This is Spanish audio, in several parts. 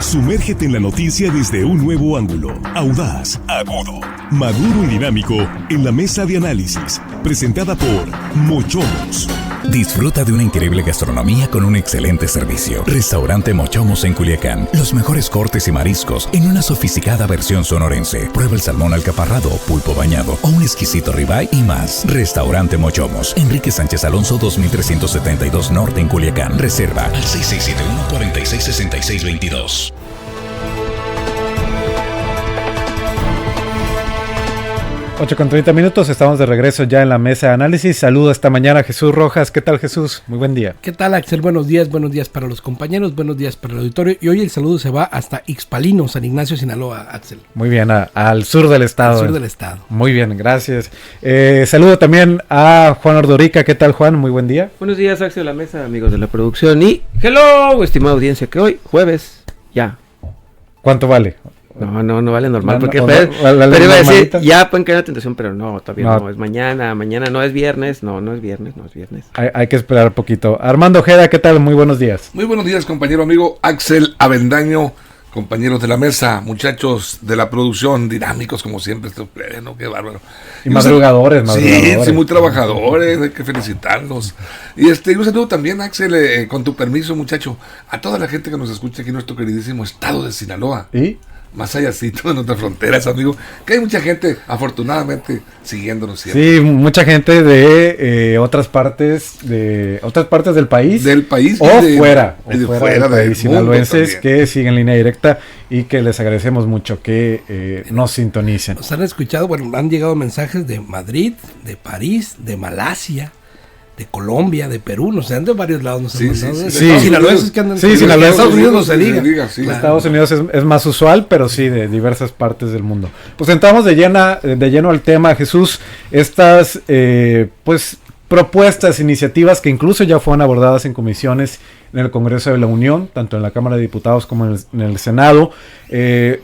Sumérgete en la noticia desde un nuevo ángulo, audaz, agudo, maduro y dinámico en la mesa de análisis, presentada por Mochomos. Disfruta de una increíble gastronomía con un excelente servicio. Restaurante Mochomos en Culiacán. Los mejores cortes y mariscos en una sofisticada versión sonorense. Prueba el salmón alcaparrado, pulpo bañado o un exquisito ribeye y más. Restaurante Mochomos. Enrique Sánchez Alonso 2372 Norte en Culiacán. Reserva al 6671-466622. 8:30, estamos de regreso ya en la mesa de análisis. Saludo esta mañana a Jesús Rojas. ¿Qué tal, Jesús? Muy buen día. ¿Qué tal, Axel? Buenos días para los compañeros, buenos días para el auditorio. Y hoy el saludo se va hasta Ixpalino, San Ignacio, Sinaloa, Axel. Muy bien, al sur del estado. Al sur del estado. Muy bien, gracias. Saludo también a Juan Ordorica. ¿Qué tal, Juan? Muy buen día. Buenos días, Axel, la mesa, amigos de la producción. Y hello, estimada audiencia, que hoy, jueves, ya. ¿Cuánto vale? No vale normal, porque pero iba a decir, ya pueden caer en la tentación, pero no, todavía no, es mañana no es viernes, no es viernes. Hay que esperar un poquito. Armando Ojeda, ¿qué tal? Muy buenos días. Muy buenos días, compañero amigo Axel Avendaño, compañeros de la mesa, muchachos de la producción, dinámicos como siempre, ¿no? Qué bárbaro. Y madrugadores. Sí, muy trabajadores, hay que felicitarlos. Y un saludo también, Axel, con tu permiso, muchacho, a toda la gente que nos escucha aquí en nuestro queridísimo estado de Sinaloa. ¿Y? Más allácito de nuestras fronteras, amigo, que hay mucha gente, afortunadamente, siguiéndonos siempre. Sí, mucha gente de otras partes del país. Del país. O fuera del país, sinaloenses que siguen línea directa y que les agradecemos mucho que nos sintonicen. Nos han escuchado, han llegado mensajes de Madrid, de París, de Malasia, de Colombia, de Perú, nos han de varios lados. Sinaloenses que andan. Sí, sinaloenses. Estados Unidos no se diga. Sí. Estados Unidos es más usual, pero sí, de diversas partes del mundo. Pues entramos de lleno al tema, Jesús. Estas, propuestas, iniciativas que incluso ya fueron abordadas en comisiones en el Congreso de la Unión, tanto en la Cámara de Diputados como en el Senado,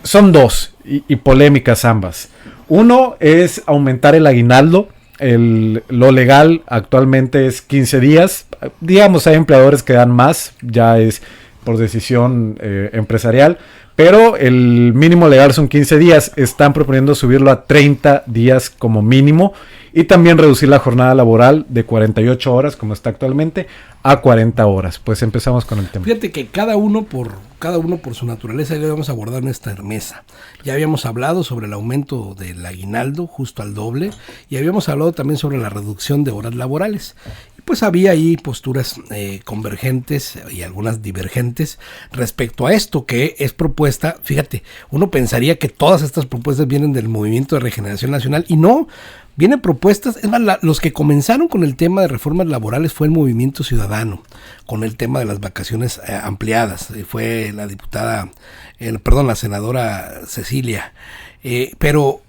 son dos, y polémicas ambas. Uno es aumentar el aguinaldo. Lo legal actualmente es 15 días. Digamos, hay empleadores que dan más, ya es por decisión empresarial, pero el mínimo legal son 15 días. Están proponiendo subirlo a 30 días como mínimo y también reducir la jornada laboral de 48 horas, como está actualmente, a 40 horas. Pues empezamos con el tema. Fíjate que cada uno por su naturaleza, ya lo vamos a abordar en esta mesa. Ya habíamos hablado sobre el aumento del aguinaldo justo al doble y habíamos hablado también sobre la reducción de horas laborales. Y pues había ahí posturas convergentes y algunas divergentes respecto a esto que es propuesta. Fíjate, uno pensaría que todas estas propuestas vienen del Movimiento de Regeneración Nacional y no. Vienen propuestas, es más, los que comenzaron con el tema de reformas laborales fue el Movimiento Ciudadano, con el tema de las vacaciones ampliadas, fue la senadora Cecilia, pero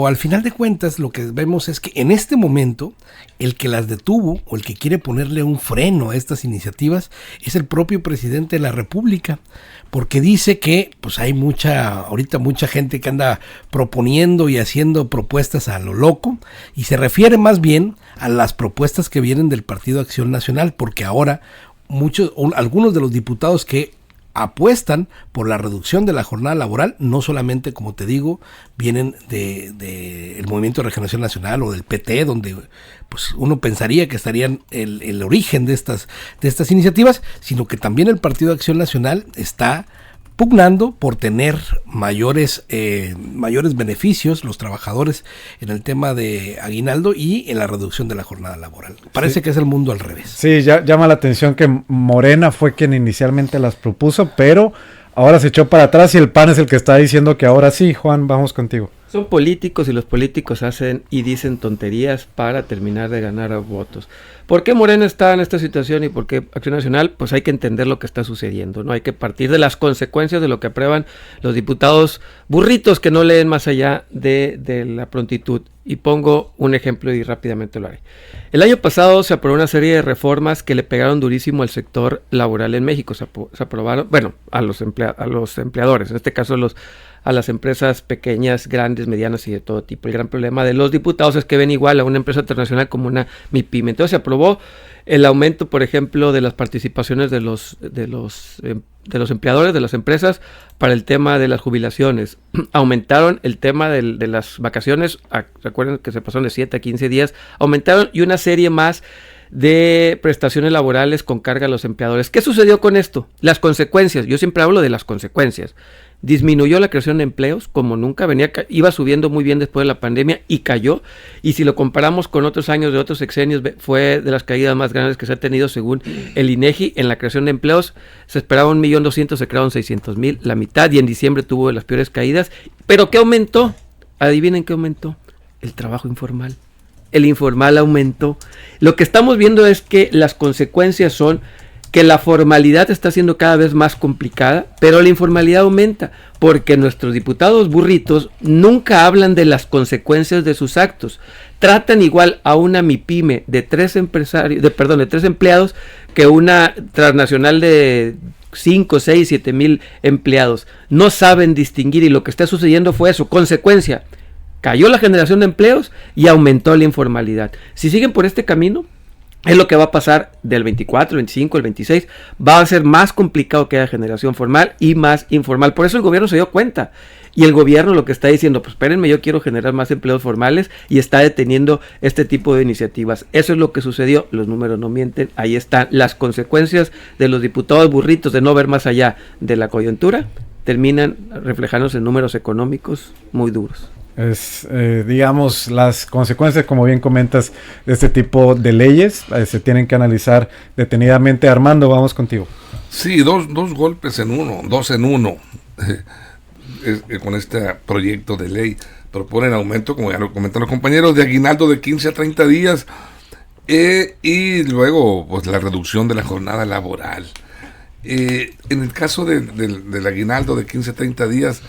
al final de cuentas lo que vemos es que en este momento el que las detuvo o el que quiere ponerle un freno a estas iniciativas es el propio presidente de la República, porque dice que pues hay ahorita mucha gente que anda proponiendo y haciendo propuestas a lo loco, y se refiere más bien a las propuestas que vienen del Partido Acción Nacional, porque ahora algunos de los diputados que apuestan por la reducción de la jornada laboral, no solamente, como te digo, vienen de el Movimiento de Regeneración Nacional o del PT, donde pues uno pensaría que estarían el origen de estas iniciativas, sino que también el Partido de Acción Nacional está pugnando por tener mayores beneficios los trabajadores en el tema de aguinaldo y en la reducción de la jornada laboral. Parece que es el mundo al revés. Sí, llama la atención que Morena fue quien inicialmente las propuso, pero ahora se echó para atrás y el PAN es el que está diciendo que ahora sí. Juan, vamos contigo. Son políticos y los políticos hacen y dicen tonterías para terminar de ganar votos. ¿Por qué Morena está en esta situación y por qué Acción Nacional? Pues hay que entender lo que está sucediendo, ¿no? Hay que partir de las consecuencias de lo que aprueban los diputados burritos que no leen más allá de la prontitud. Y pongo un ejemplo y rápidamente lo haré. El año pasado se aprobó una serie de reformas que le pegaron durísimo al sector laboral en México. Se aprobaron, a los empleadores, en este caso a las empresas pequeñas, grandes, medianas y de todo tipo. El gran problema de los diputados es que ven igual a una empresa internacional como una MIPYME. Entonces se aprobó aprobó el aumento, por ejemplo, de las participaciones de los empleadores, de las empresas, para el tema de las jubilaciones. Aumentaron el tema de las vacaciones, recuerden que se pasaron de 7 a 15 días, aumentaron, y una serie más de prestaciones laborales con carga a los empleadores. ¿Qué sucedió con esto? Las consecuencias, yo siempre hablo de las consecuencias. Disminuyó la creación de empleos como nunca, iba subiendo muy bien después de la pandemia y cayó, y si lo comparamos con otros años de otros sexenios, fue de las caídas más grandes que se ha tenido según el INEGI. En la creación de empleos se esperaba 1.200.000, se crearon 600.000, la mitad, y en diciembre tuvo de las peores caídas. ¿Pero qué aumentó? Adivinen qué aumentó. El trabajo informal. El informal aumentó. Lo que estamos viendo es que las consecuencias son que la formalidad está siendo cada vez más complicada, pero la informalidad aumenta, porque nuestros diputados burritos nunca hablan de las consecuencias de sus actos. Tratan igual a una MIPYME de 3 empleados que una transnacional de 5, 6, 7 mil empleados. No saben distinguir, y lo que está sucediendo fue eso, consecuencia. Cayó la generación de empleos y aumentó la informalidad. Si siguen por este camino, es lo que va a pasar del 24, el 25, el 26. Va a ser más complicado que haya generación formal y más informal. Por eso el gobierno se dio cuenta. Y el gobierno lo que está diciendo, pues espérenme, yo quiero generar más empleos formales, y está deteniendo este tipo de iniciativas. Eso es lo que sucedió. Los números no mienten. Ahí están las consecuencias de los diputados burritos de no ver más allá de la coyuntura. Terminan reflejándose en números económicos muy duros. Es, digamos, las consecuencias, como bien comentas, de este tipo de leyes se tienen que analizar detenidamente. Armando, vamos contigo. Sí, dos golpes en uno, 2 en 1. Con este proyecto de ley proponen aumento, como ya lo comentan los compañeros, de aguinaldo de 15 a 30 días y luego pues la reducción de la jornada laboral. En el caso del aguinaldo de 15 a 30 días,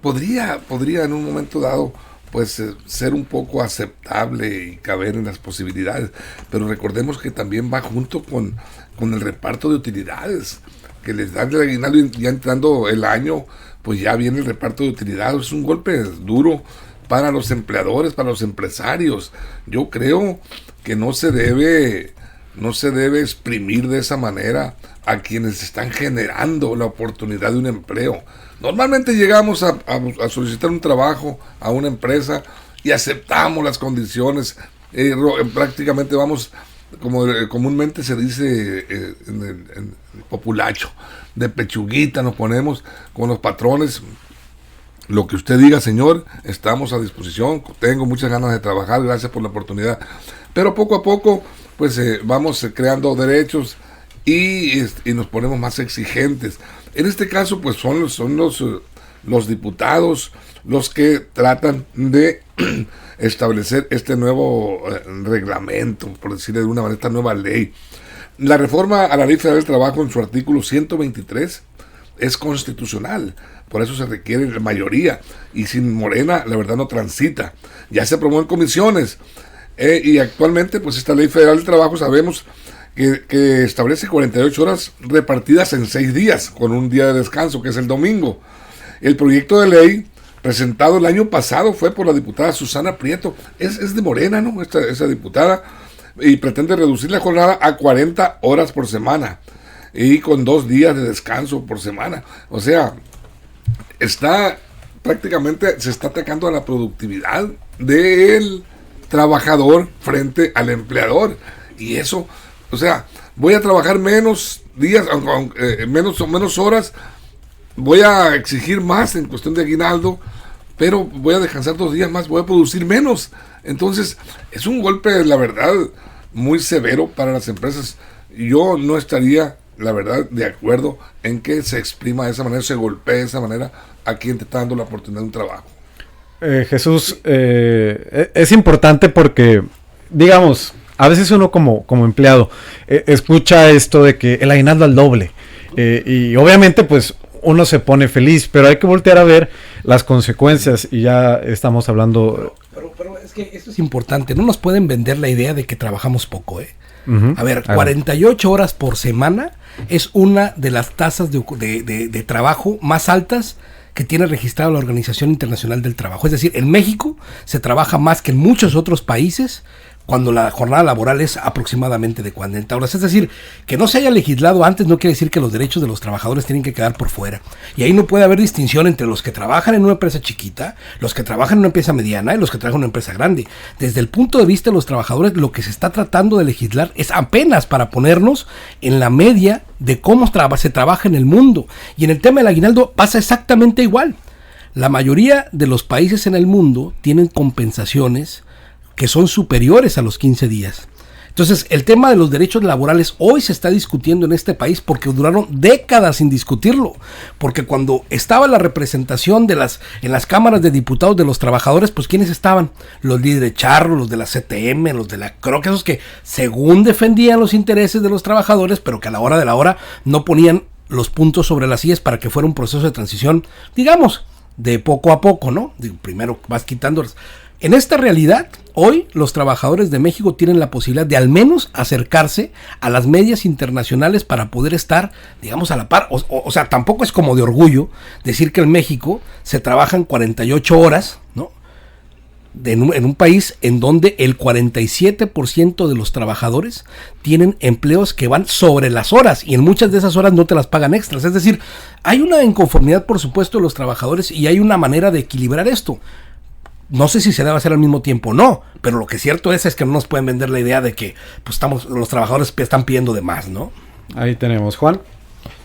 podría en un momento dado pues ser un poco aceptable y caber en las posibilidades, pero recordemos que también va junto con el reparto de utilidades, que les dan el aguinaldo, y ya entrando el año pues ya viene el reparto de utilidades. Es un golpe duro para los empleadores, para los empresarios. Yo creo que no se debe exprimir de esa manera a quienes están generando la oportunidad de un empleo. Normalmente llegamos a solicitar un trabajo a una empresa y aceptamos las condiciones, prácticamente vamos, como comúnmente se dice en el populacho, de pechuguita nos ponemos con los patrones. Lo que usted diga, señor, estamos a disposición, tengo muchas ganas de trabajar, gracias por la oportunidad. Pero poco a poco pues vamos creando derechos y nos ponemos más exigentes. En este caso pues son los diputados los que tratan de establecer este nuevo reglamento, por decirlo de una manera, esta nueva ley. La reforma a la Ley Federal del Trabajo, en su artículo 123, es constitucional, por eso se requiere la mayoría, y sin Morena la verdad no transita. Ya se aprobó en comisiones, y actualmente pues esta Ley Federal del Trabajo sabemos que establece 48 horas repartidas en 6 días, con un día de descanso, que es el domingo. El proyecto de ley presentado el año pasado fue por la diputada Susana Prieto, es de Morena, ¿no? Esa diputada, y pretende reducir la jornada a 40 horas por semana, y con 2 días de descanso por semana. O sea, prácticamente se está atacando a la productividad del trabajador frente al empleador, y eso, o sea, voy a trabajar menos días, menos horas, voy a exigir más en cuestión de aguinaldo, pero voy a descansar 2 días más, voy a producir menos. Entonces es un golpe, la verdad, muy severo para las empresas. Yo no estaría, la verdad, de acuerdo en que se exprima de esa manera, se golpee de esa manera a quien te está dando la oportunidad de un trabajo. Jesús, es importante porque, digamos, a veces uno como empleado escucha esto de que el aguinaldo al doble, y obviamente pues uno se pone feliz, pero hay que voltear a ver las consecuencias, y ya estamos hablando. Pero es que esto es importante, no nos pueden vender la idea de que trabajamos poco, Uh-huh. A ver, 48 horas por semana es una de las tasas de trabajo más altas que tiene registrado la Organización Internacional del Trabajo. Es decir, en México se trabaja más que en muchos otros países cuando la jornada laboral es aproximadamente de 40 horas. Es decir, que no se haya legislado antes no quiere decir que los derechos de los trabajadores tienen que quedar por fuera. Y ahí no puede haber distinción entre los que trabajan en una empresa chiquita, los que trabajan en una empresa mediana y los que trabajan en una empresa grande. Desde el punto de vista de los trabajadores, lo que se está tratando de legislar es apenas para ponernos en la media de cómo se trabaja en el mundo. Y en el tema del aguinaldo pasa exactamente igual. La mayoría de los países en el mundo tienen compensaciones que son superiores a los 15 días. Entonces, el tema de los derechos laborales hoy se está discutiendo en este país porque duraron décadas sin discutirlo. Porque cuando estaba la representación en las cámaras de diputados de los trabajadores, pues ¿quiénes estaban? Los líderes charros, los de la CTM, los de la CROC, esos que según defendían los intereses de los trabajadores, pero que a la hora de la hora no ponían los puntos sobre las sillas para que fuera un proceso de transición, digamos, de poco a poco, ¿no? Primero vas quitándolas. En esta realidad, hoy los trabajadores de México tienen la posibilidad de al menos acercarse a las medias internacionales para poder estar, digamos, a la par. O sea, tampoco es como de orgullo decir que en México se trabajan 48 horas, ¿no? En un país en donde el 47% de los trabajadores tienen empleos que van sobre las horas y en muchas de esas horas no te las pagan extras. Es decir, hay una inconformidad, por supuesto, de los trabajadores y hay una manera de equilibrar esto. No sé si se debe hacer al mismo tiempo o no, pero lo que es cierto es que no nos pueden vender la idea de que pues los trabajadores están pidiendo de más, ¿no? Ahí tenemos, Juan.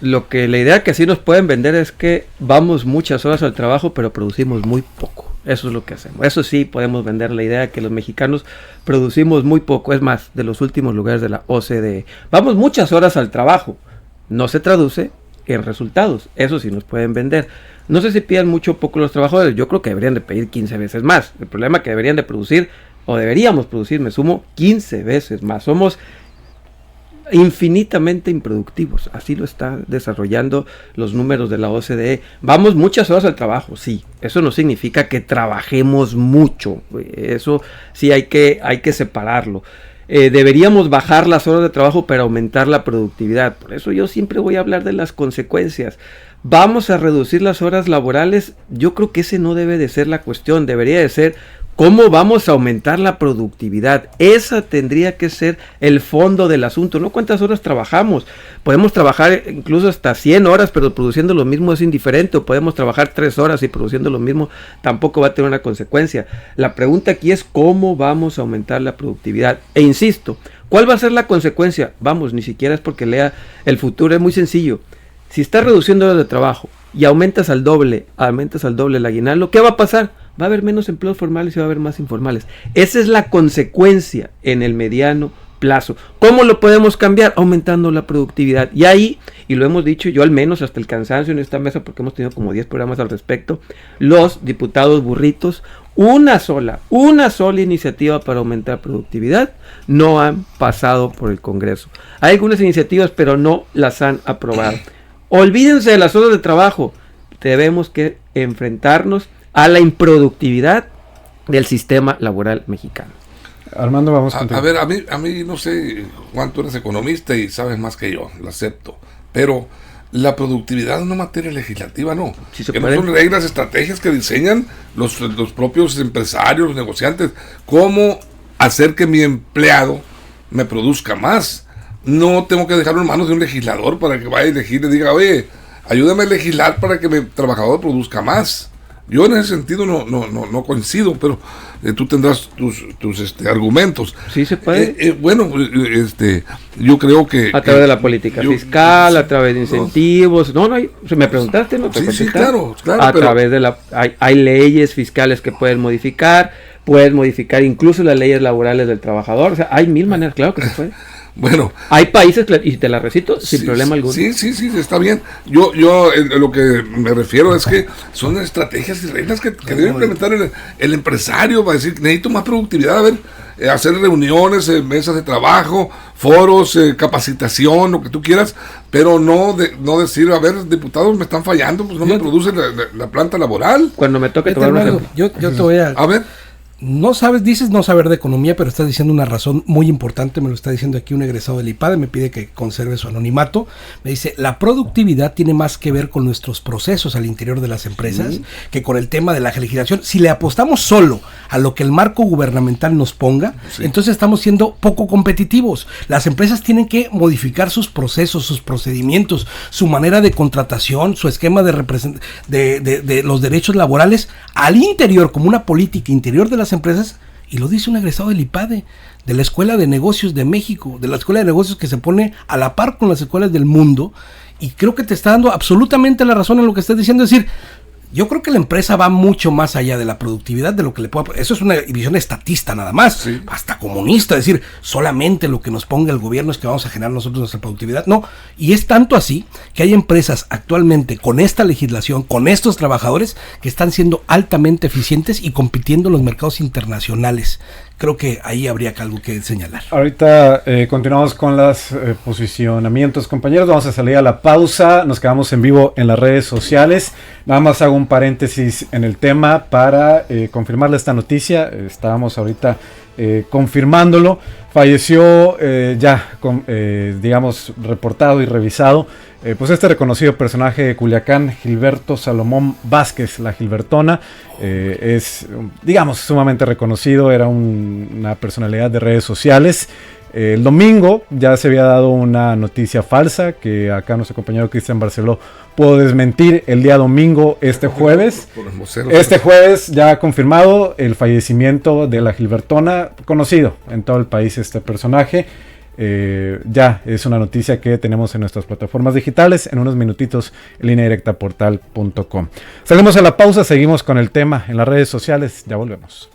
La idea que sí nos pueden vender es que vamos muchas horas al trabajo, pero producimos muy poco. Eso es lo que hacemos. Eso sí podemos vender la idea de que los mexicanos producimos muy poco. Es más, de los últimos lugares de la OCDE. Vamos muchas horas al trabajo. No se traduce en resultados. Eso sí nos pueden vender. No sé si pidan mucho o poco los trabajadores. Yo creo que deberían de pedir 15 veces más. El problema es que deberían de producir, o deberíamos producir, me sumo, 15 veces más. Somos infinitamente improductivos. Así lo está desarrollando los números de la OCDE. Vamos muchas horas al trabajo, sí. Eso no significa que trabajemos mucho. Eso sí hay que separarlo. Deberíamos bajar las horas de trabajo para aumentar la productividad. Por eso yo siempre voy a hablar de las consecuencias. Vamos a reducir las horas laborales. Yo creo que ese no debe de ser la cuestión. Debería de ser cómo vamos a aumentar la productividad. Esa tendría que ser el fondo del asunto. No cuántas horas trabajamos. Podemos trabajar incluso hasta 100 horas, pero produciendo lo mismo es indiferente. O podemos trabajar 3 horas y produciendo lo mismo tampoco va a tener una consecuencia. La pregunta aquí es cómo vamos a aumentar la productividad. E insisto, ¿cuál va a ser la consecuencia? Vamos, ni siquiera es porque lea el futuro. Es muy sencillo. Si estás reduciendo horas de trabajo y aumentas al doble el aguinaldo, ¿qué va a pasar? Va a haber menos empleos formales y va a haber más informales. Esa es la consecuencia en el mediano plazo. ¿Cómo lo podemos cambiar? Aumentando la productividad. Y ahí, y lo hemos dicho yo al menos hasta el cansancio en esta mesa, porque hemos tenido como 10 programas al respecto, los diputados burritos, una sola iniciativa para aumentar productividad no han pasado por el Congreso. Hay algunas iniciativas, pero no las han aprobado. Olvídense de las horas de trabajo. Debemos que enfrentarnos a la improductividad del sistema laboral mexicano. Armando, vamos contigo. A ver, a mí no sé, Juan, tú eres economista y sabes más que yo, lo acepto. Pero la productividad es una materia legislativa, ¿no? Sí se que puede. no son reglas, estrategias que diseñan los propios empresarios, los negociantes. ¿Cómo hacer que mi empleado me produzca más? No tengo que dejarlo en manos de un legislador para que vaya a elegir y le diga, oye, ayúdame a legislar para que mi trabajador produzca más. Yo en ese sentido no coincido, pero tú tendrás tus argumentos. Sí se puede. Bueno, yo creo que... A través de la política fiscal, a través de incentivos. Me preguntaste, ¿no? Sí, claro. A través de hay leyes fiscales que pueden modificar incluso las leyes laborales del trabajador. O sea, hay 1000 maneras, claro que se puede. Bueno, hay países, y te la recito sin problema alguno. Sí, está bien. Yo lo que me refiero es que son estrategias y reglas que debe implementar el empresario para decir, necesito más productividad, a ver, hacer reuniones, mesas de trabajo, foros, capacitación, lo que tú quieras, pero no decir, a ver, diputados me están fallando, pues no me producen la planta laboral. Cuando me toque tomar un ejemplo. Yo te voy a... A ver. No sabes, dices no saber de economía, pero estás diciendo una razón muy importante, me lo está diciendo aquí un egresado del IPADE, me pide que conserve su anonimato, me dice, la productividad tiene más que ver con nuestros procesos al interior de las empresas que con el tema de la legislación. Si le apostamos solo a lo que el marco gubernamental nos ponga, entonces estamos siendo poco competitivos. Las empresas tienen que modificar sus procesos, sus procedimientos, su manera de contratación, su esquema de los derechos laborales al interior, como una política interior de las empresas, y lo dice un egresado del IPADE, de la Escuela de Negocios de México, de la Escuela de Negocios que se pone a la par con las escuelas del mundo, y creo que te está dando absolutamente la razón en lo que estás diciendo. Es decir, yo creo que la empresa va mucho más allá de la productividad de lo que le pueda... Eso es una visión estatista nada más, hasta comunista, es decir, solamente lo que nos ponga el gobierno es que vamos a generar nosotros nuestra productividad. No, y es tanto así que hay empresas actualmente con esta legislación, con estos trabajadores que están siendo altamente eficientes y compitiendo en los mercados internacionales. Creo que ahí habría algo que señalar. Ahorita continuamos con los posicionamientos, compañeros. Vamos a salir a la pausa. Nos quedamos en vivo en las redes sociales. Nada más hago un paréntesis en el tema para confirmarle esta noticia. Estábamos ahorita confirmándolo. Falleció digamos, reportado y revisado. Pues este reconocido personaje de Culiacán, Gilberto Salomón Vázquez, la Gilbertona, es, digamos, sumamente reconocido, era una personalidad de redes sociales. El domingo ya se había dado una noticia falsa que acá nuestro compañero Cristian Barceló pudo desmentir el día domingo, este jueves ya confirmado el fallecimiento de la Gilbertona, conocido en todo el país este personaje. Ya es una noticia que tenemos en nuestras plataformas digitales. En unos minutitos en línea directa portal.com. Salimos a la pausa, seguimos con el tema en las redes sociales, ya volvemos.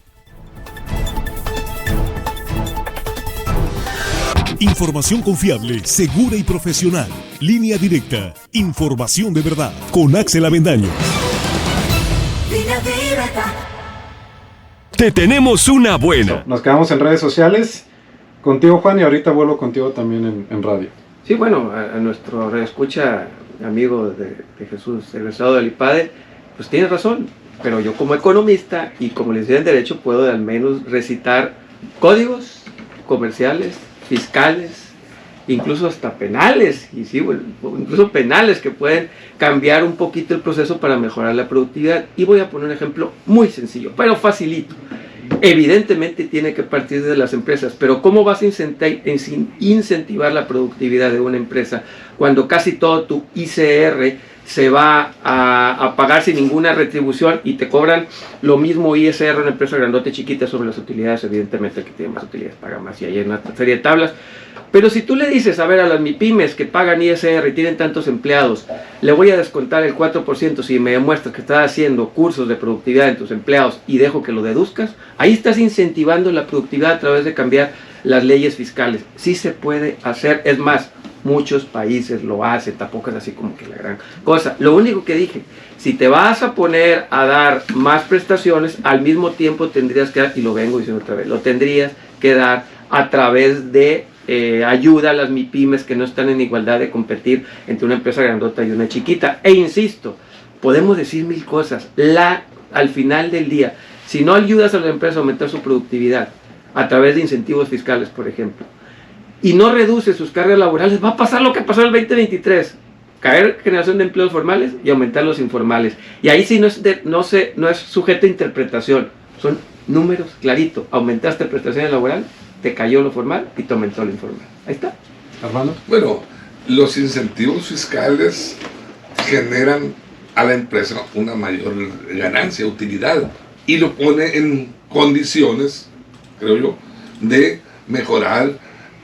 Información confiable, segura y profesional. Línea directa, información de verdad. Con Axel Avendaño. Línea directa. Te tenemos una buena. Nos quedamos en redes sociales contigo, Juan, y ahorita vuelvo contigo también en radio. Sí, bueno, a nuestro reescucha, amigo de Jesús, egresado del IPADE, pues tiene razón, pero yo como economista y como licenciado en Derecho puedo al menos recitar códigos comerciales, fiscales, incluso hasta penales, y sí, bueno, incluso penales que pueden cambiar un poquito el proceso para mejorar la productividad. Y voy a poner un ejemplo muy sencillo, pero facilito. Evidentemente tiene que partir de las empresas, pero ¿cómo vas a incentivar la productividad de una empresa cuando casi todo tu ICR se va a pagar sin ninguna retribución y te cobran lo mismo ISR en una empresa grandota y chiquita sobre las utilidades? Evidentemente el que tiene más utilidades paga más, y hay una serie de tablas. Pero si tú le dices, a ver, a las MIPYMES que pagan ISR y tienen tantos empleados, le voy a descontar el 4% si me demuestras que estás haciendo cursos de productividad en tus empleados y dejo que lo deduzcas, ahí estás incentivando la productividad a través de cambiar las leyes fiscales. Sí se puede hacer, es más, muchos países lo hacen, tampoco es así como que la gran cosa. Lo único que dije, si te vas a poner a dar más prestaciones, al mismo tiempo tendrías que dar, y lo vengo diciendo otra vez, lo tendrías que dar a través de ayuda a las MIPYMES que no están en igualdad de competir entre una empresa grandota y una chiquita. E insisto, podemos decir mil cosas, al final del día, si no ayudas a la empresa a aumentar su productividad a través de incentivos fiscales, por ejemplo, y no reduce sus cargas laborales, va a pasar lo que pasó en el 2023, caer generación de empleos formales y aumentar los informales. Y ahí sí no es sujeto a interpretación, son números clarito. Aumentaste prestaciones laborales, te cayó lo formal y te aumentó lo informal. Ahí está. Armando. Bueno, los incentivos fiscales generan a la empresa una mayor ganancia, utilidad, y lo pone en condiciones, creo yo, de mejorar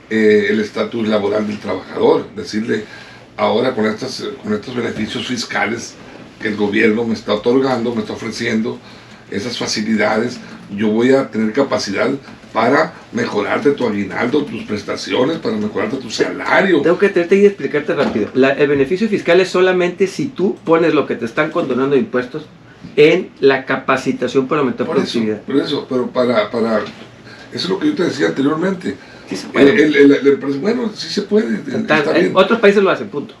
el estatus laboral del trabajador. Decirle, ahora con estos beneficios fiscales que el gobierno me está otorgando, me está ofreciendo, esas facilidades, yo voy a tener capacidad para mejorarte tu aguinaldo, tus prestaciones, para mejorarte tu salario. Tengo que tenerte y explicarte rápido. El beneficio fiscal es solamente si tú pones lo que te están condonando de impuestos en la capacitación para aumentar productividad. Pero para eso es lo que yo te decía anteriormente. Sí se puede. Bueno, sí se puede. Otros países lo hacen, punto.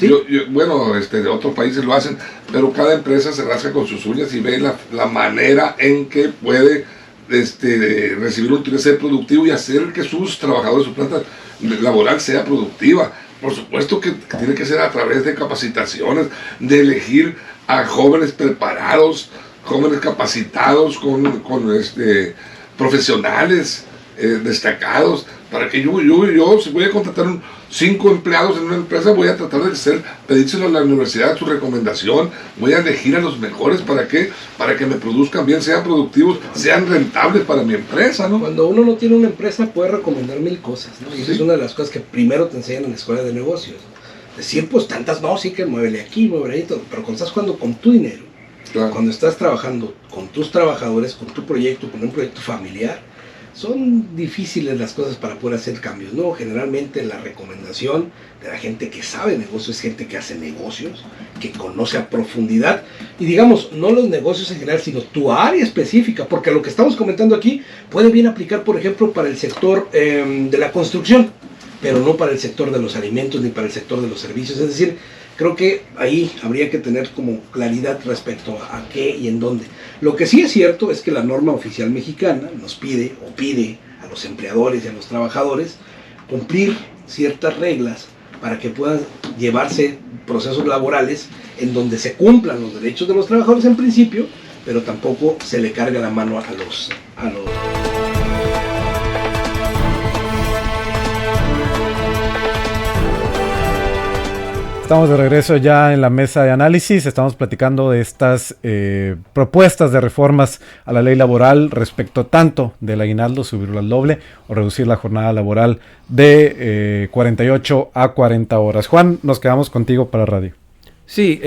¿Sí? Bueno, otros países lo hacen, pero cada empresa se rasca con sus uñas y ve la manera en que puede recibir un ser productivo y hacer que sus trabajadores, su planta laboral sea productiva. Por supuesto que tiene que ser a través de capacitaciones, de elegir a jóvenes preparados, jóvenes capacitados con profesionales destacados, para que yo si voy a contratar 5 empleados en una empresa, voy a tratar de pedírselo a la universidad, su recomendación, voy a elegir a los mejores, ¿para qué? Para que me produzcan bien, sean productivos, sean rentables para mi empresa, ¿no? Cuando uno no tiene una empresa puede recomendar 1000 cosas, ¿no? Y eso es una de las cosas que primero te enseñan en la escuela de negocios, ¿no? Decir, pues tantas no, sí que muévele aquí, muévele ahí, todo, pero cuando estás jugando con tu dinero, claro, cuando estás trabajando con tus trabajadores, con tu proyecto, con un proyecto familiar, son difíciles las cosas para poder hacer cambios, ¿no? Generalmente la recomendación de la gente que sabe negocios es gente que hace negocios, que conoce a profundidad, y digamos, no los negocios en general, sino tu área específica, porque lo que estamos comentando aquí puede bien aplicar, por ejemplo, para el sector de la construcción, pero no para el sector de los alimentos ni para el sector de los servicios. Es decir, creo que ahí habría que tener como claridad respecto a qué y en dónde. Lo que sí es cierto es que la norma oficial mexicana nos pide a los empleadores y a los trabajadores cumplir ciertas reglas para que puedan llevarse procesos laborales en donde se cumplan los derechos de los trabajadores en principio, pero tampoco se le cargue la mano a los Estamos de regreso ya en la mesa de análisis. Estamos platicando de estas propuestas de reformas a la ley laboral respecto tanto del aguinaldo, subirlo al doble o reducir la jornada laboral de 48 a 40 horas. Juan, nos quedamos contigo para radio. Sí,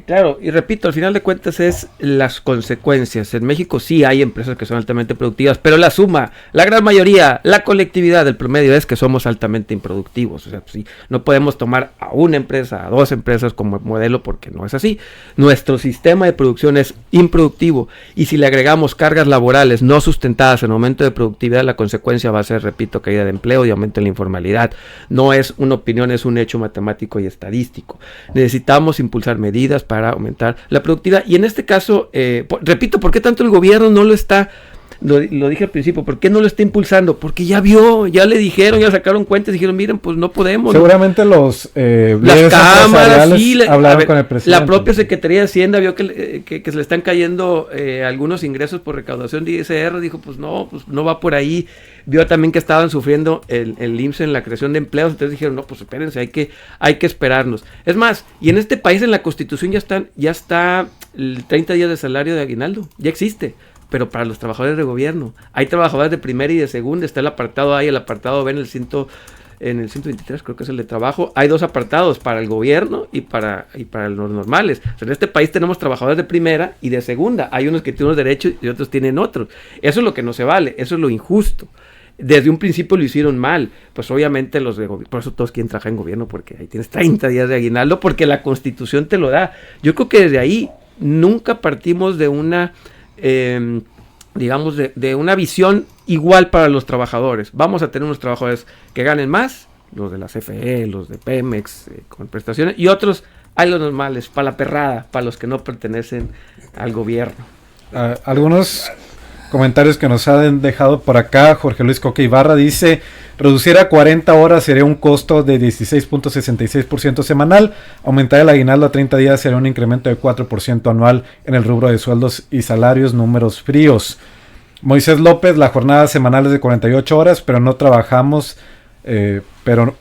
claro, y repito, al final de cuentas es las consecuencias. En México sí hay empresas que son altamente productivas, pero la suma, la gran mayoría, la colectividad del promedio es que somos altamente improductivos. O sea, sí, no podemos tomar a una empresa, a 2 empresas como modelo porque no es así. Nuestro sistema de producción es improductivo y si le agregamos cargas laborales no sustentadas en aumento de productividad, la consecuencia va a ser, repito, caída de empleo y aumento de la informalidad. No es una opinión, es un hecho matemático y estadístico. Necesitamos impulsar medidas para aumentar la productividad y en este caso, repito, ¿por qué tanto el gobierno no lo está, lo dije al principio, ¿por qué no lo está impulsando? Porque ya vio, ya le dijeron, ya sacaron cuentas, dijeron, miren, pues no podemos. Seguramente ¿no? Las cámaras, sí, hablaron con el presidente. La propia Secretaría de Hacienda vio que se le están cayendo algunos ingresos por recaudación de ISR, dijo, pues no va por ahí. Vio también que estaban sufriendo el IMSS en la creación de empleos, entonces dijeron, no, pues espérense, hay que esperarnos. Es más, y en este país en la Constitución ya está el 30 días de salario de aguinaldo, ya existe, pero para los trabajadores de gobierno. Hay trabajadores de primera y de segunda, está el apartado A y el apartado B en el 123, creo que es el de trabajo. Hay 2 apartados, para el gobierno y para los normales. O sea, en este país tenemos trabajadores de primera y de segunda. Hay unos que tienen unos derechos y otros tienen otros. Eso es lo que no se vale, eso es lo injusto. Desde un principio lo hicieron mal, pues obviamente los de gobierno, por eso todos quieren trabajar en gobierno, porque ahí tienes 30 días de aguinaldo, porque la Constitución te lo da. Yo creo que desde ahí nunca partimos de una, digamos, de una visión igual para los trabajadores. Vamos a tener unos trabajadores que ganen más, los de la CFE, los de Pemex, con prestaciones, y otros, hay los normales, para la perrada, para los que no pertenecen al gobierno. Algunos comentarios que nos han dejado por acá. Jorge Luis Coque Ibarra dice: reducir a 40 horas sería un costo de 16.66% semanal, aumentar el aguinaldo a 30 días sería un incremento de 4% anual en el rubro de sueldos y salarios, números fríos. Moisés López: la jornada semanal es de 48 horas, pero no trabajamos pero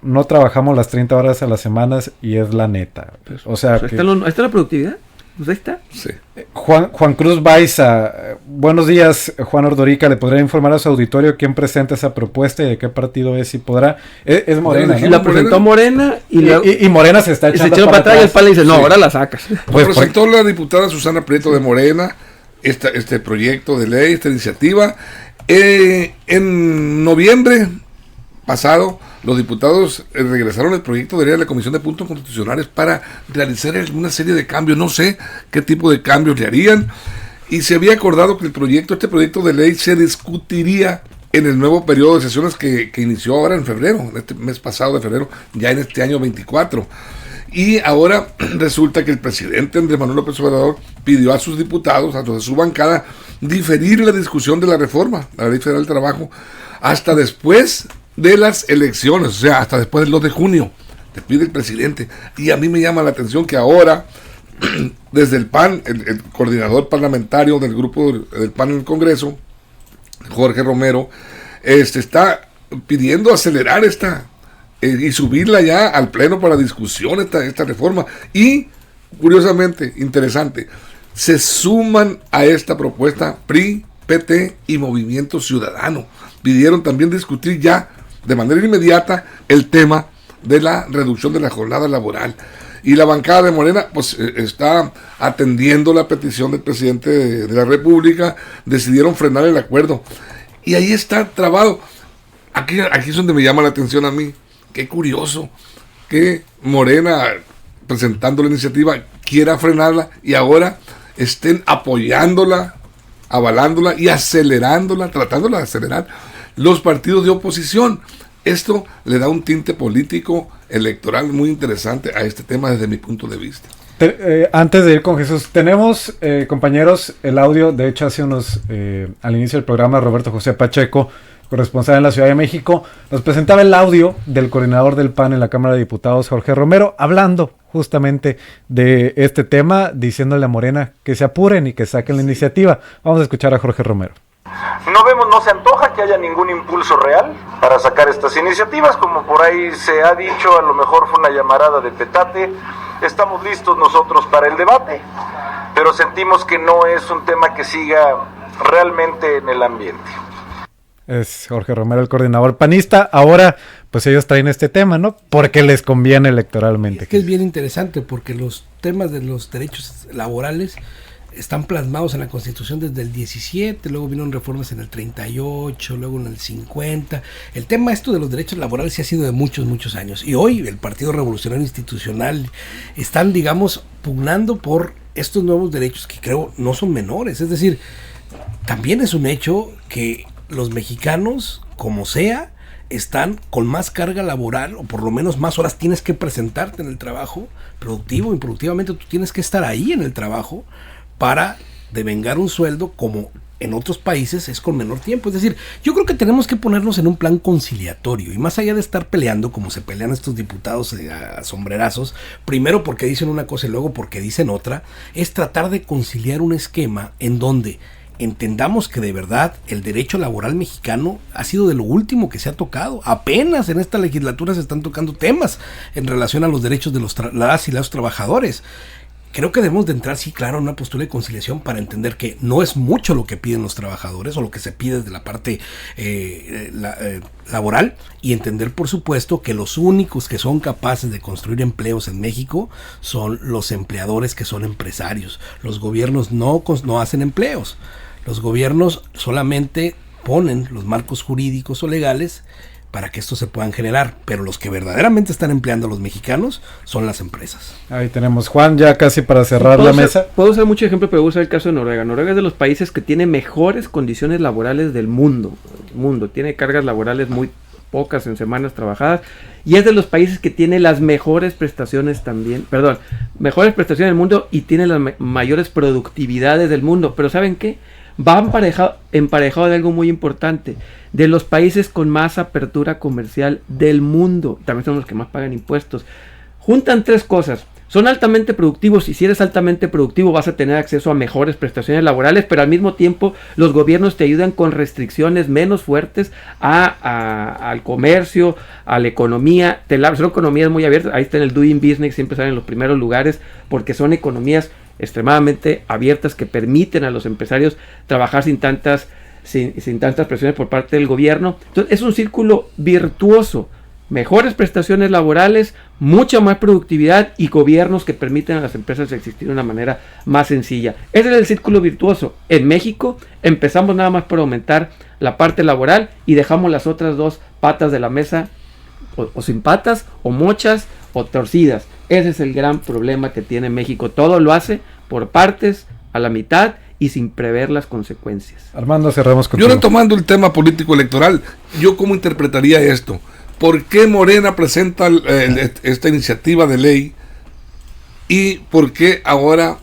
no trabajamos las 30 horas a las semanas y es la neta. O sea, ahí está la productividad. Pues ahí está. Sí. Juan Cruz Baiza: buenos días, Juan Ordorica, ¿le podría informar a su auditorio quién presenta esa propuesta y de qué partido es? Si podrá. Es Morena, ¿no? La presentó Morena y Morena se está echando para atrás y el PAN le dice, no, ahora la sacas. Pues presentó la diputada Susana Prieto de Morena este proyecto de ley, esta iniciativa. En noviembre pasado, los diputados regresaron el proyecto de ley a la Comisión de Puntos Constitucionales para realizar alguna serie de cambios. No sé qué tipo de cambios le harían. Y se había acordado que este proyecto de ley se discutiría en el nuevo periodo de sesiones que inició ahora en febrero, en este mes pasado de febrero, ya en este año 24. Y ahora resulta que el presidente Andrés Manuel López Obrador pidió a sus diputados, a su bancada, diferir la discusión de la reforma a la Ley Federal del Trabajo hasta después de las elecciones, o sea, hasta después del 2 de junio. Le pide el presidente. Y a mí me llama la atención que ahora, desde el PAN, el coordinador parlamentario del grupo del PAN en el Congreso, Jorge Romero, está pidiendo acelerar y subirla ya al pleno para discusión esta reforma. Y, curiosamente, interesante, se suman a esta propuesta PRI, PT y Movimiento Ciudadano. Pidieron también discutir ya de manera inmediata el tema de la reducción de la jornada laboral. Y la bancada de Morena pues está atendiendo la petición del presidente de la República. Decidieron frenar el acuerdo. Y ahí está trabado. Aquí es donde me llama la atención a mí. Qué curioso que Morena, presentando la iniciativa, quiera frenarla y ahora estén apoyándola, avalándola y acelerándola, tratándola de acelerar los partidos de oposición. Esto le da un tinte político electoral muy interesante a este tema desde mi punto de vista. Antes de ir con Jesús, tenemos, compañeros, el audio. De hecho, hace al inicio del programa, Roberto José Pacheco, corresponsal en la Ciudad de México, nos presentaba el audio del coordinador del PAN en la Cámara de Diputados, Jorge Romero, hablando justamente de este tema, diciéndole a Morena que se apuren y que saquen la iniciativa. Vamos a escuchar a Jorge Romero. No se antoja que haya ningún impulso real para sacar estas iniciativas, como por ahí se ha dicho, a lo mejor fue una llamarada de petate. Estamos listos nosotros para el debate, pero sentimos que no es un tema que siga realmente en el ambiente. Es Jorge Romero, el coordinador panista. Ahora, pues ellos traen este tema, ¿no? Porque les conviene electoralmente. Es que es bien interesante porque los temas de los derechos laborales están plasmados en la Constitución desde el 17, luego vinieron reformas en el 38, luego en el 50. El tema esto de los derechos laborales sí ha sido de muchos años. Y hoy el Partido Revolucionario Institucional están, digamos, pugnando por estos nuevos derechos que creo no son menores. Es decir, también es un hecho que los mexicanos, como sea, están con más carga laboral, o por lo menos más horas tienes que presentarte en el trabajo, productivo, improductivamente tú tienes que estar ahí en el trabajo para devengar un sueldo, como en otros países es con menor tiempo. Es decir, yo creo que tenemos que ponernos en un plan conciliatorio, y más allá de estar peleando como se pelean estos diputados a sombrerazos, primero porque dicen una cosa y luego porque dicen otra, es tratar de conciliar un esquema en donde entendamos que de verdad el derecho laboral mexicano ha sido de lo último que se ha tocado. Apenas en esta legislatura se están tocando temas en relación a los derechos de las y los trabajadores. Creo que debemos de entrar, sí, claro, en una postura de conciliación para entender que no es mucho lo que piden los trabajadores o lo que se pide desde la parte laboral, y entender, por supuesto, que los únicos que son capaces de construir empleos en México son los empleadores, que son empresarios. Los gobiernos no hacen empleos. Los gobiernos solamente ponen los marcos jurídicos o legales para que estos se puedan generar, pero los que verdaderamente están empleando a los mexicanos son las empresas. Ahí tenemos, Juan, ya casi para cerrar la mesa. Puedo usar mucho ejemplo, pero voy a usar el caso de Noruega. Noruega es de los países que tiene mejores condiciones laborales del mundo. Tiene cargas laborales muy pocas en semanas trabajadas, y es de los países que tiene las mejores prestaciones también, mejores prestaciones del mundo, y tiene las mayores productividades del mundo. Pero ¿saben qué? Va emparejado de algo muy importante, de los países con más apertura comercial del mundo. También son los que más pagan impuestos. Juntan tres cosas: son altamente productivos, y si eres altamente productivo vas a tener acceso a mejores prestaciones laborales, pero al mismo tiempo los gobiernos te ayudan con restricciones menos fuertes al comercio, a la economía. Son economías muy abiertas. Ahí está en el Doing Business, siempre salen en los primeros lugares, porque son economías extremadamente abiertas que permiten a los empresarios trabajar sin tantas presiones por parte del gobierno. Entonces es un círculo virtuoso: mejores prestaciones laborales, mucha más productividad y gobiernos que permiten a las empresas existir de una manera más sencilla. Ese es el círculo virtuoso. En México empezamos nada más por aumentar la parte laboral y dejamos las otras dos patas de la mesa o sin patas, o mochas, o torcidas. Ese es el gran problema que tiene México. Todo lo hace por partes, a la mitad, y sin prever las consecuencias. Armando, cerramos contigo. Yo retomando el tema político electoral, ¿yo cómo interpretaría esto? ¿Por qué Morena presenta esta iniciativa de ley? ¿Y por qué ahora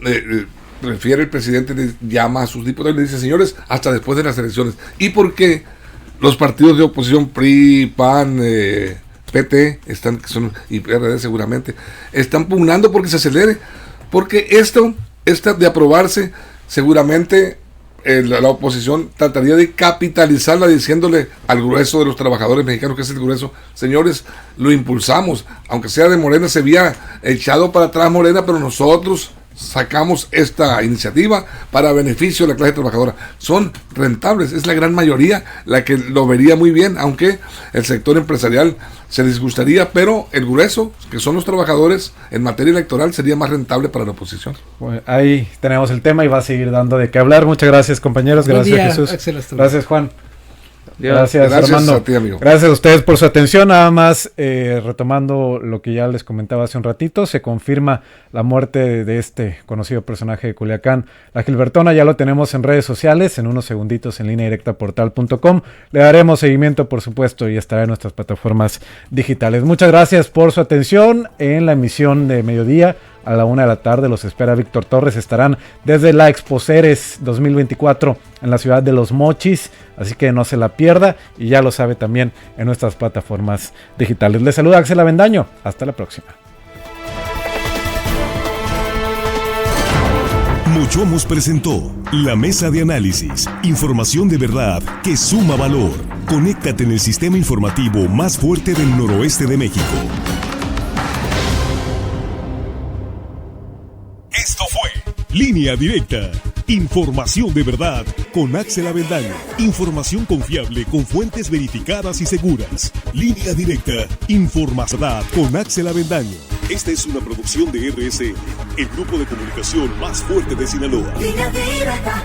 refiere el presidente, llama a sus diputados y le dice, señores, hasta después de las elecciones? ¿Y por qué los partidos de oposición, PRI, PAN, PT, y PRD seguramente, están pugnando porque se acelere? Porque esto de aprobarse, seguramente la oposición trataría de capitalizarla diciéndole al grueso de los trabajadores mexicanos, que es el grueso, señores, lo impulsamos, aunque sea de Morena, se había echado para atrás Morena, pero nosotros sacamos esta iniciativa para beneficio de la clase trabajadora. Son rentables, es la gran mayoría la que lo vería muy bien, aunque el sector empresarial se disgustaría, pero el grueso, que son los trabajadores, en materia electoral sería más rentable para la oposición. Bueno, ahí tenemos el tema y va a seguir dando de qué hablar. Muchas gracias, compañeros. Gracias, Jesús. Axel, gracias, Juan. Gracias, Armando. a ti, amigo. Gracias a ustedes por su atención. Nada más retomando lo que ya les comentaba hace un ratito, se confirma la muerte de este conocido personaje de Culiacán, la Gilbertona. Ya lo tenemos en redes sociales, en unos segunditos en línea directa portal.com. Le daremos seguimiento, por supuesto, y estará en nuestras plataformas digitales. Muchas gracias por su atención. En la emisión de mediodía a la 1 de la tarde los espera Víctor Torres. Estarán desde la Expoceres 2024 en la ciudad de Los Mochis, así que no se la pierda, y ya lo sabe también en nuestras plataformas digitales. Les saluda Axel Avendaño. Hasta la próxima. Mochomos presentó La Mesa de Análisis. Información de verdad que suma valor. Conéctate en el sistema informativo más fuerte del noroeste de México. Esto fue Línea Directa. Información de verdad con Axel Avendaño. Información confiable con fuentes verificadas y seguras. Línea Directa. Información con Axel Avendaño. Esta es una producción de RSN, el grupo de comunicación más fuerte de Sinaloa. Línea Directa.